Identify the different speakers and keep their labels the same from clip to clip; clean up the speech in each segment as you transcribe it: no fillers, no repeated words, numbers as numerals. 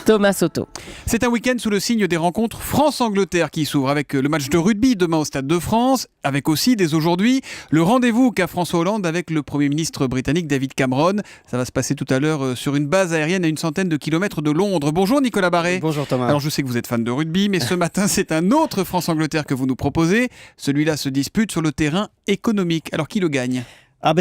Speaker 1: Thomas Soto.
Speaker 2: C'est un week-end sous le signe des rencontres France-Angleterre qui s'ouvre avec le match de rugby demain au Stade de France, avec aussi dès aujourd'hui le rendez-vous qu'a François Hollande avec le Premier ministre britannique David Cameron. Ça va se passer tout à l'heure sur une base aérienne à une centaine de kilomètres de Londres. Bonjour Nicolas Barré.
Speaker 3: Bonjour Thomas.
Speaker 2: Alors je sais que vous êtes fan de rugby, mais ce matin c'est un autre France-Angleterre que vous nous proposez. Celui-là se dispute sur le terrain économique. Alors qui le gagne ?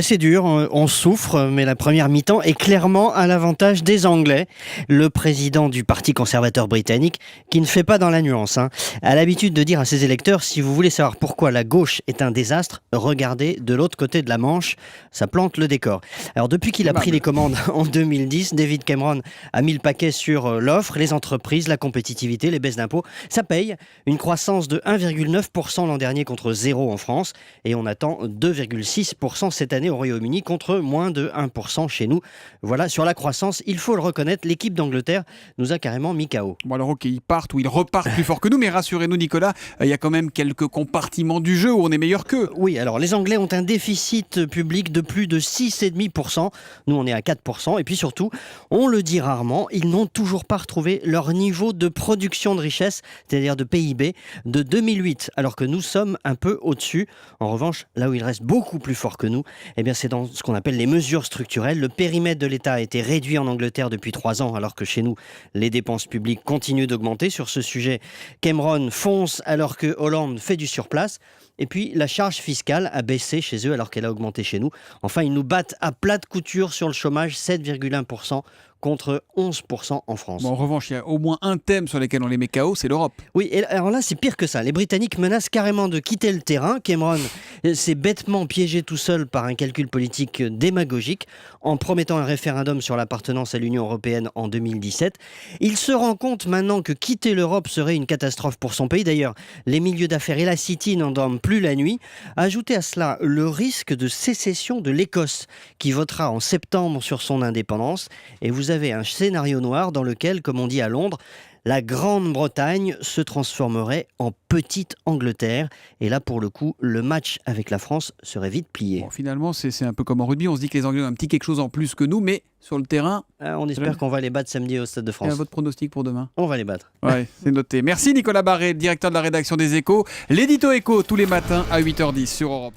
Speaker 3: C'est dur, on souffre, mais la première mi-temps est clairement à l'avantage des Anglais. Le président du Parti conservateur britannique, qui ne fait pas dans la nuance, a l'habitude de dire à ses électeurs, si vous voulez savoir pourquoi la gauche est un désastre, regardez de l'autre côté de la Manche, ça plante le décor. Alors depuis qu'il a pris les commandes en 2010, David Cameron a mis le paquet sur l'offre, les entreprises, la compétitivité, les baisses d'impôts. Ça paye, une croissance de 1,9% l'an dernier contre 0 en France, et on attend 2,6% cette année au Royaume-Uni contre moins de 1% chez nous. Voilà, sur la croissance, il faut le reconnaître, l'équipe d'Angleterre nous a carrément mis KO.
Speaker 2: Bon alors ok, ils partent ou ils repartent plus fort que nous, mais rassurez-nous Nicolas, il y a quand même quelques compartiments du jeu où on est meilleur qu'eux.
Speaker 3: Oui, alors les Anglais ont un déficit public de plus de 6,5%, nous on est à 4%, et puis surtout, on le dit rarement, ils n'ont toujours pas retrouvé leur niveau de production de richesse, c'est-à-dire de PIB, de 2008, alors que nous sommes un peu au-dessus. En revanche, là où ils restent beaucoup plus forts que nous, c'est dans ce qu'on appelle les mesures structurelles. Le périmètre de l'État a été réduit en Angleterre depuis 3 ans, alors que chez nous, les dépenses publiques continuent d'augmenter. Sur ce sujet, Cameron fonce alors que Hollande fait du surplace. Et puis, la charge fiscale a baissé chez eux alors qu'elle a augmenté chez nous. Enfin, ils nous battent à plat de couture sur le chômage, 7,1% contre 11% en France.
Speaker 2: Bon, en revanche, il y a au moins un thème sur lequel on les met KO, c'est l'Europe.
Speaker 3: Oui, et alors là, c'est pire que ça. Les Britanniques menacent carrément de quitter le terrain. Cameron s'est bêtement piégé tout seul par un calcul politique démagogique en promettant un référendum sur l'appartenance à l'Union européenne en 2017. Il se rend compte maintenant que quitter l'Europe serait une catastrophe pour son pays. D'ailleurs, les milieux d'affaires et la City n'en dorment plus la nuit. Ajoutez à cela le risque de sécession de l'Écosse, qui votera en septembre sur son indépendance. Et vous avez un scénario noir dans lequel, comme on dit à Londres, la Grande-Bretagne se transformerait en petite Angleterre. Et là, pour le coup, le match avec la France serait vite plié.
Speaker 2: Bon, finalement, c'est un peu comme en rugby. On se dit que les Anglais ont un petit quelque chose en plus que nous, mais sur le terrain...
Speaker 3: On espère qu'on va les battre samedi au Stade de France.
Speaker 2: Et votre pronostic pour demain ?
Speaker 3: On va les battre.
Speaker 2: Ouais, c'est noté. Merci Nicolas Barré, directeur de la rédaction des Échos. L'édito Écho, tous les matins à 8h10 sur Europe.